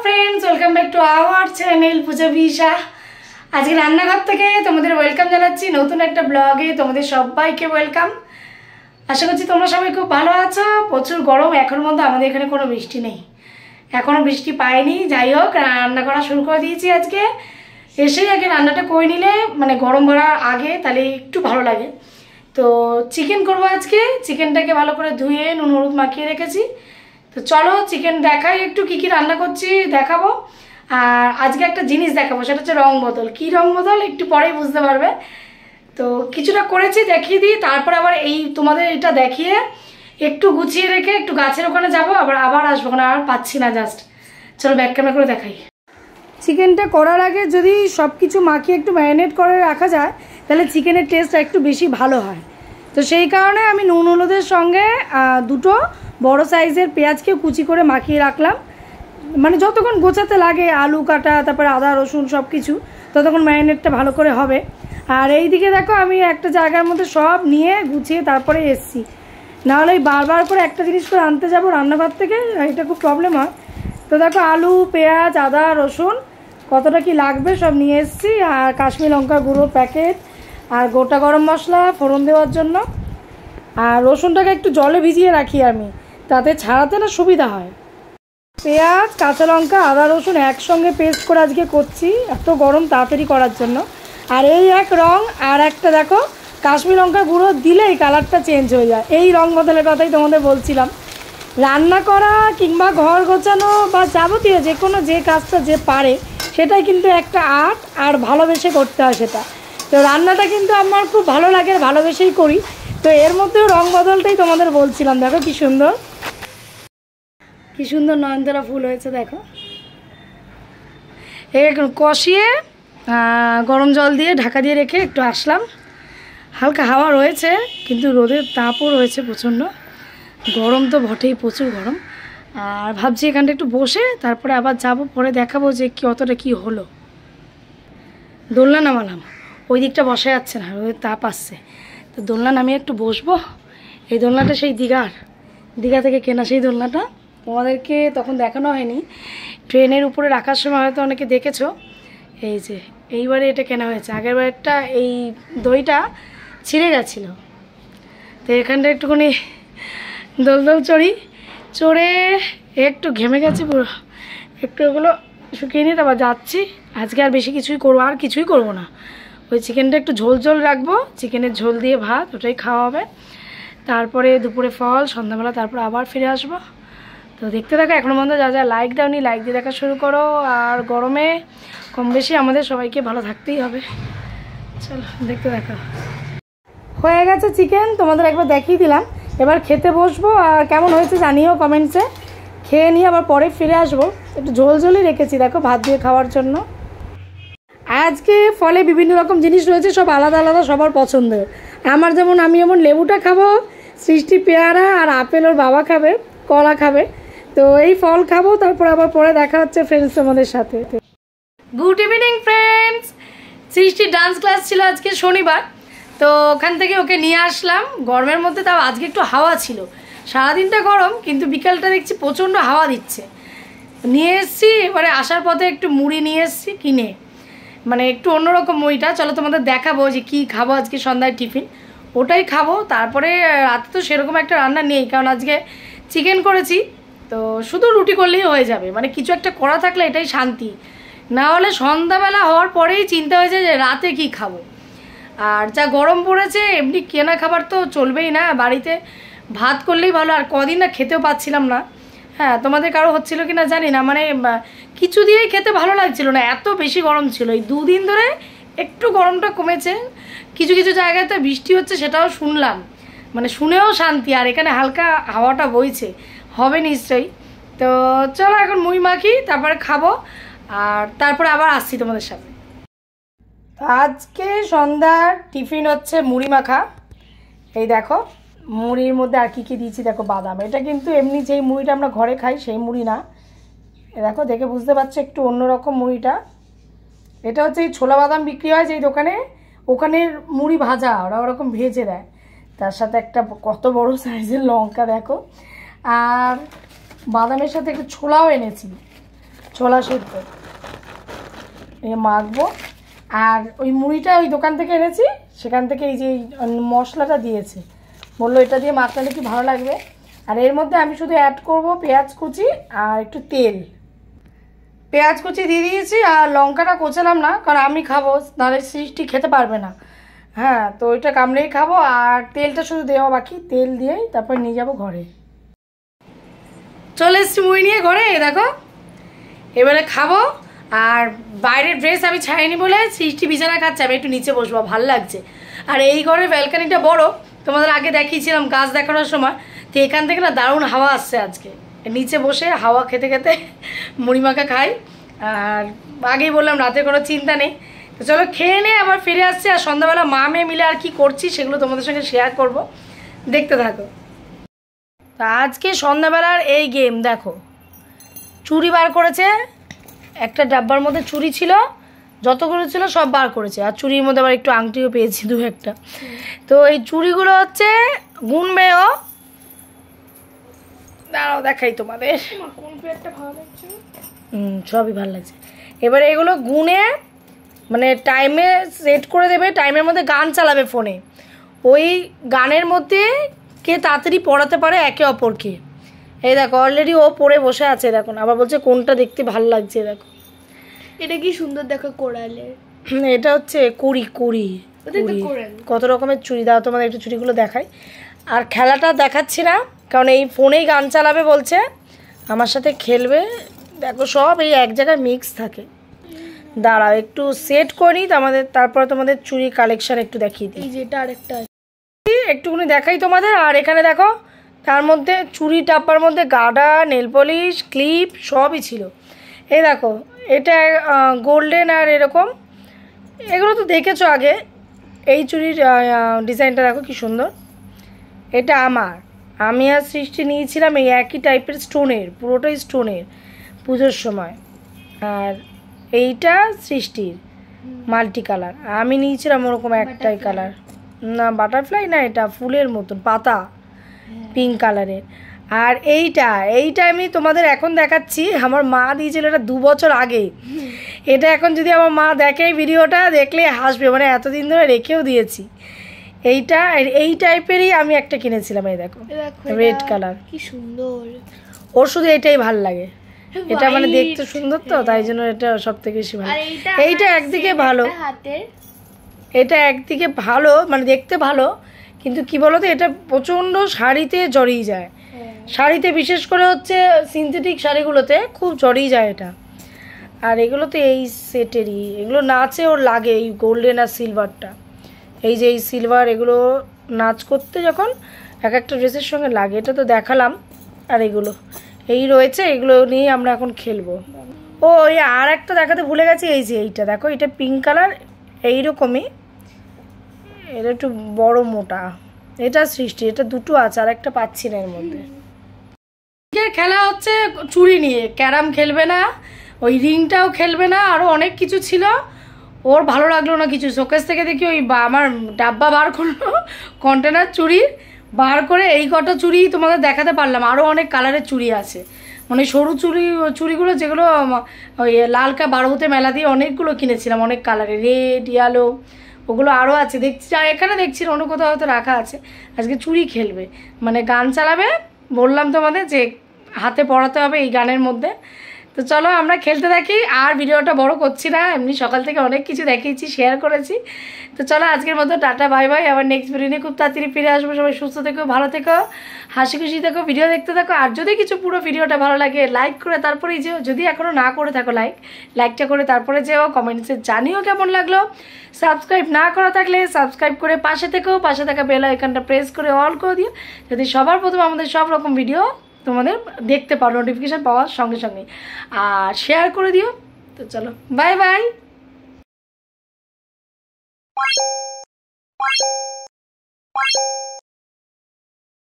Friends welcome back to our channel Puja Bisha. आज के रान्नाघर থেকে তোমাদের ওয়েলকাম জানাচ্ছি নতুন একটা ব্লগে। তোমাদের সবাইকে ওয়েলকাম। আশা করছি তোমরা সবাই খুব ভালো আছো। প্রচুর গরম, এখন মধ্যে আমাদের এখানে কোনো বৃষ্টি নেই, এখনো বৃষ্টি পাইনি। যাই হোক, রান্না করা শুরু করে দিয়েছি। আজকে এসেই আগে রান্নাটা করে নিলে মানে গরম ভরার আগে তাহলে একটু ভালো লাগে। তো চিকেন করব আজকে। চিকেনটাকে ভালো করে ধুয়ে নুন হলুদ মাখিয়ে রেখেছি। তো চলো চিকেন দেখাই, একটু কি কি রান্না করছি দেখাবো। আর আজকে একটা জিনিস দেখাবো, সেটা হচ্ছে রং বদল। কি রং বদল একটু পরেই বুঝতে পারবে। তো কিছুটা করেছি দেখিয়ে দিই, তারপর আবার এই তোমাদের এটা দেখিয়ে একটু গুছিয়ে রেখে একটু গাছের ওখানে যাবো, আবার আসবো, ওখানে আর পাচ্ছি না। জাস্ট চলো ব্যাক ক্যামেরা করে দেখাই। চিকেনটা করার আগে যদি সব কিছু মাখিয়ে একটু ম্যারিনেট করে রাখা যায় তাহলে চিকেনের টেস্টটা একটু বেশি ভালো হয়। তো সেই কারণে আমি নুন হলুদের সঙ্গে দুটো বড় সাইজের পেঁয়াজকে কুচি করে মাখিয়ে রাখলাম। মানে যতক্ষণ গোছাতে লাগে, আলু কাটা, তারপরে আদা রসুন সব কিছু, ততক্ষণ ম্যারিনেটটা ভালো করে হবে। আর এই দিকে দেখো আমি একটা জায়গার মধ্যে সব নিয়ে গুছিয়ে তারপরে এসছি, নাহলে বারবার করে একটা জিনিস করে আনতে যাবো রান্নাঘর থেকে, এটা খুব প্রবলেম হয়। তো দেখো আলু, পেঁয়াজ, আদা রসুন কতটা কি লাগবে সব নিয়ে এসছি। আর কাশ্মীর লঙ্কা গুঁড়ো প্যাকেট, আর গোটা গরম মশলা ফোড়ন দেওয়ার জন্য। আর রসুনটাকে একটু জলে ভিজিয়ে রাখি আমি, তাতে ছাড়াতে না সুবিধা হয়। পেঁয়াজ, কাঁচা লঙ্কা, আদা রসুন একসঙ্গে পেস্ট করে আজকে করছি, এত গরম তাড়াতাড়ি করার জন্য। আর এই এক রং, আর একটা দেখো কাশ্মীর লঙ্কা গুঁড়ো দিলেই কালারটা চেঞ্জ হয়ে যায়। এই রং বদলের কথাই তোমাদের বলছিলাম। রান্না করা কিংবা ঘর গোছানো বা যাবতীয় যে কোনো যে কাজটা যে পারে সেটাই কিন্তু একটা আর্ট, আর ভালোবেসে করতে হয় সেটা। তো রান্নাটা কিন্তু আমার খুব ভালো লাগে, ভালোবেসেই করি। তো এর মধ্যেও রং বদলটাই তোমাদের বলছিলাম। দেখো কি সুন্দর, কি সুন্দর নয়নতারা ফুল হয়েছে দেখো। কষিয়ে গরম জল দিয়ে ঢাকা দিয়ে রেখে একটু আসলাম। হালকা হাওয়া রয়েছে কিন্তু রোদের তাপও রয়েছে প্রচণ্ড, গরম তো বটেই, প্রচুর গরম। আর ভাবছি এখানটা একটু বসে তারপরে আবার যাব, পরে দেখাবো যে কতটা কি হলো। দোলনা নামালাম, ওই দিকটা বসে যাচ্ছে না, রোদের তাপ আসছে। তো দোলনা নামিয়ে একটু বসবো। এই দোলনাটা সেই দীঘা থেকে কেনা সেই দোলনাটা, তোমাদেরকে তখন দেখানো হয়নি। ট্রেনের উপরে রাখার সময় হয়তো অনেকে দেখেছো। এই যে এইবারে এটা কেনা হয়েছে, আগের বারটা এই দইটা ছিঁড়ে গেছিলো। তো এখানটা একটুখানি দোল চড়ে একটু ঘেমে গেছে পুরো, একটু ওগুলো শুকিয়ে নিয়ে তারপর যাচ্ছি। আজকে আর বেশি কিছুই করবো, আর কিছুই করবো না। ওই চিকেনটা একটু ঝোল রাখবো, চিকেনের ঝোল দিয়ে ভাত, ওটাই খাওয়া হবে। তারপরে দুপুরে ফল, সন্ধ্যাবেলা তারপর আবার ফিরে আসবো। তো দেখতে থাকো, এখনো পর্যন্ত যা লাইক দাওনি লাইক দিয়ে দেখা শুরু করো। আর গরমে কম বেশি আমাদের সবাইকে ভালো থাকতেই হবে। চলো দেখতে থাকো। হয়ে গেছে চিকেন, তোমাদের একবার দেখিয়ে দিলাম। এবার খেতে বসবো, আর কেমন হয়েছে জানিও কমেন্টসে। খেয়ে নিয়ে আবার পরে ফিরে আসবো। একটু ঝোলই রেখেছি দেখো ভাত দিয়ে খাওয়ার জন্য। আজকে ফলে বিভিন্ন রকম জিনিস রয়েছে, সব আলাদা আলাদা সবার পছন্দের। আমার যেমন, আমি যেমন লেবুটা খাবো, সৃষ্টি পেয়ারা, আর আপেল ওর বাবা খাবে, কলা খাবে। তো এই ফল খাবো, তারপর আবার পরে দেখা হচ্ছে ফ্রেন্ডস তোমাদের সাথে। Good evening friends. সৃষ্টির ডান্স ক্লাস ছিল আজকে শনিবার, তো ওখান থেকে ওকে নিয়ে আসলাম গরমের মধ্যে। তাও আজকে একটু হাওয়া ছিল, সারাদিনটা গরম কিন্তু বিকালটা দেখছি প্রচণ্ড হাওয়া দিচ্ছে। নিয়ে এসছি, এবারে আসার পথে একটু মুড়ি নিয়ে এসছি কিনে, মানে একটু অন্যরকম মুড়িটা। চলো তোমাদের দেখাবো যে কি খাবো আজকে সন্ধ্যায় টিফিন, ওটাই খাবো। তারপরে রাতে তো সেরকম একটা রান্না নেই, কারণ আজকে চিকেন করেছি। তো শুধু রুটি করলেই হয়ে যাবে, মানে কিছু একটা করা থাকলে এটাই শান্তি। না হলে সন্ধ্যাবেলা হওয়ার পরেই চিন্তা হয়েছে যে রাতে কি খাবো। আর যা গরম পড়েছে, এমনি কেনা খাবার তো চলবেই না, বাড়িতে ভাত করলেই ভালো। আর কদিন না খেতেও পাচ্ছিলাম না। হ্যাঁ, তোমাদের কারো হচ্ছিল কি না জানি না, মানে কিছু দিয়েই খেতে ভালো লাগছিল না, এত বেশি গরম ছিল। এই দুদিন ধরে একটু গরমটা কমেছে, কিছু কিছু জায়গায় তো বৃষ্টি হচ্ছে, সেটাও শুনলাম, মানে শুনেও শান্তি। আর এখানে হালকা হাওয়াটা বইছে, হবে নিশ্চয়ই। তো চলো এখন মুড়ি মাখি, তারপরে খাবো, আর তারপরে আবার আসছি তোমাদের সাথে। আজকে সন্ধ্যার টিফিন হচ্ছে মুড়ি মাখা। এই দেখো মুড়ির মধ্যে আর কি কি দিয়েছি দেখো, বাদাম। এটা কিন্তু এমনি যেই মুড়িটা আমরা ঘরে খাই সেই মুড়ি না, দেখো দেখে বুঝতে পারছো একটু অন্যরকম মুড়িটা। এটা হচ্ছে এই ছোলা বাদাম বিক্রি হয় যেই দোকানে, ওখানের মুড়ি ভাজা, ওরা ওরকম ভেজে দেয়। তার সাথে একটা কত বড় সাইজের লঙ্কা দেখো, আর বাদামের সাথে একটু ছোলাও এনেছি। ছোলা সিদ্ধ মাখবো। আর ওই মুড়িটা ওই দোকান থেকে এনেছি, সেখান থেকে এই যে মশলাটা দিয়েছে, বললো এটা দিয়ে মাখলে নাকি ভালো লাগবে। আর এর মধ্যে আমি শুধু অ্যাড করব পেঁয়াজ কুচি আর একটু তেল। পেঁয়াজ কুচি দিয়ে দিয়েছি, আর লঙ্কাটা কোচালাম না, কারণ আমি খাবো, নাহলে সৃষ্টি খেতে পারবে না। হ্যাঁ, তো ওইটা কামড়েই খাবো। আর তেলটা শুধু দেওয়া বাকি, তেল দিয়েই তারপর নিয়ে যাবো ঘরে। চলে এসছি মুড়ি নিয়ে ঘরে, দেখো এবারে খাবো। আর বাইরের ড্রেস আমি ছাইনি বলে সৃষ্টি বিছানা খাচ্ছে, আমি একটু নিচে বসবো, ভালো লাগছে। আর এই ঘরের ব্যালকানিটা বড়, তোমাদের আগে দেখিয়েছিলাম গাছ দেখানোর সময়। তো এখান থেকে না দারুণ হাওয়া আসছে আজকে, নিচে বসে হাওয়া খেতে খেতে মুড়ি মাখা খাই। আর আগেই বললাম রাতে কোনো চিন্তা নেই। তো চলো খেয়ে নে, আবার ফিরে আসছে। আর সন্ধ্যাবেলা মা মেয়ে মিলে আর কি করছি সেগুলো তোমাদের সঙ্গে শেয়ার করব, দেখতে থাকো। তা আজকে সন্ধ্যাবেলার এই গেম দেখো, চুড়ি বার করেছে, একটা ডাব্বার মধ্যে চুড়ি ছিল, যতগুলো ছিল সব বার করেছে। আর চুড়ির মধ্যে আবার একটু আংটিও পেয়েছি, দু একটা। তো এই চুড়িগুলো হচ্ছে গুনবেও, দাঁড়াও দেখাই তোমাদের, কোন পেয়ারটা ভালো লাগছে। সবই ভালো লাগছে। এবার এগুলো গুনে মানে টাইমে সেট করে দেবে, টাইমের মধ্যে গান চালাবে ফোনে। ওই গানের মধ্যে কে তাড়াতাড়ি পড়াতে পারে একে অপরকে। এই দেখো অলরেডি ও পড়ে বসে আছে, দেখো আবার বলছে কোনটা দেখতে ভালো লাগছে। দেখো এটা কি সুন্দর, দেখো কোরালে। এটা হচ্ছে কুড়ি কুড়ি কত রকমের চুড়ি। দাও তোমাদের একটু চুড়িগুলো দেখাই। আর খেলাটা দেখাচ্ছি না, কারণ এই ফোনেই গান চালাবে বলছে, আমার সাথে খেলবে। দেখো সব এই এক জায়গায় মিক্স থাকে। দাঁড়াও একটু সেট করি তোমাদের, তারপরে তোমাদের চুড়ি কালেকশন একটু দেখিয়ে দিই। যেটা আরেকটা একটুখানি দেখাই তোমাদের। আর এখানে দেখো তার মধ্যে চুড়ি টাপ্পার মধ্যে গার্ডা, নেল পলিশ, ক্লিপ সবই ছিল। এই দেখো এটা গোল্ডেন আর এরকম, এগুলো তো দেখেছো আগে। এই চুড়ির ডিজাইনটা দেখো কি সুন্দর। এটা আমি আর সৃষ্টি নিয়েছিলাম এই একই টাইপের স্টোনের, পুরোটাই স্টোনের পুজোর সময়। আর এইটা সৃষ্টির মাল্টি কালার, আমি নিয়েছিলাম ওরকম একটাই কালার। না বাটারফ্লাই না, এটা ফুলের মতন পাতা, পিঙ্ক কালারের। আর এইটা আমি তোমাদের এখন দেখাচ্ছি, আমার মা দিয়েছিল এটা 2 বছর আগে। এটা এখন যদি আমার মা দেখে এই ভিডিওটা, দেখলে হাসবে, মানে এতদিন ধরে রেখেও দিয়েছি। এইটা এই টাইপেরই আমি একটা কিনেছিলাম। এই দেখো রেড কালার, কি সুন্দর। ওর শুধু এটাই ভাল লাগে, এটা মানে দেখতে সুন্দর তো, তাই জন্য এটা সব থেকে বেশি ভালো। এইটা একদিকে ভালো, এটা একদিকে ভালো মানে দেখতে ভালো, কিন্তু কি বলতো এটা প্রচণ্ড শাড়িতে জড়িয়ে যায়। শাড়িতে বিশেষ করে হচ্ছে সিনথেটিক শাড়িগুলোতে খুব জড়িয়ে যায় এটা। আর এগুলো তো এই সেটেরই, এগুলো নাচে ওর লাগে, এই গোল্ডেন আর সিলভারটা, এই যে এই সিলভার, এগুলো নাচ করতে যখন এক একটা ড্রেসের সঙ্গে লাগে। এটা তো দেখালাম। আর এগুলো এই রয়েছে, এগুলো নিয়ে আমরা এখন খেলবো। ও এই আর একটা দেখাতে ভুলে গেছি, এই যে এইটা দেখো, এটা পিঙ্ক কালার, এইরকমই, এটা একটু বড় মোটা। এটা সৃষ্টি, এটা দুটো আছে, আর একটা পাচ্ছি না এর মধ্যে। খেলা হচ্ছে চুড়ি নিয়ে, ক্যারাম খেলবে না, ওই রিংটাও খেলবে না, আরও অনেক কিছু ছিল। ওর ভালো লাগলো না কিছু, শোকেস থেকে দেখি ওই আমার ডাব্বা বার করলো কন্টেনার চুড়ির, বার করে এই কটা চুড়ি তোমাদের দেখাতে পারলাম। আরও অনেক কালারের চুড়ি আছে, মানে সরু চুড়িগুলো যেগুলো ওই লালকা বারোতে মেলা দিয়ে অনেকগুলো কিনেছিলাম, অনেক কালারের, রেড ইয়েলো, ওগুলো আরও আছে দেখছি। আর এখানে দেখছি অন্য কোথাও হয়তো রাখা আছে। আজকে চুড়ি খেলবে, মানে গান চালাবে, বললাম তোমাদের যে হাতে পড়াতে হবে এই গানের মধ্যে। তো চলো আমরা খেলতে থাকি, আর ভিডিওটা বড় করছি না, এমনি সকাল থেকে অনেক কিছু দেখিয়েছি, শেয়ার করেছি। তো চলো আজকের মতো টাটা বাই বাই, আবার নেক্সট ভিডিও নিয়ে খুব তাড়াতাড়ি ফিরে আসবো। সবাই সুস্থ থেকো, ভালো থেকো, হাসি খুশি থেকো, ভিডিও দেখতে থাকো। আর যদি কিছু পুরো ভিডিওটা ভালো লাগে লাইক করে তারপরেই যেও, যদি এখনও না করে থাকো লাইকটা করে তারপরে যেও, কমেন্টসে জানিও কেমন লাগলো। সাবস্ক্রাইব না করা থাকলে সাবস্ক্রাইব করে পাশে থেকো, পাশে থাকা বেল আইকনটা প্রেস করে অল করে দিও, যদি সবার প্রথম আমাদের সব রকম ভিডিও তোমাদের দেখতে পারো নোটিফিকেশান পাওয়ার সঙ্গে সঙ্গে। আর শেয়ার করে দিও। তো চলো বাই বাই।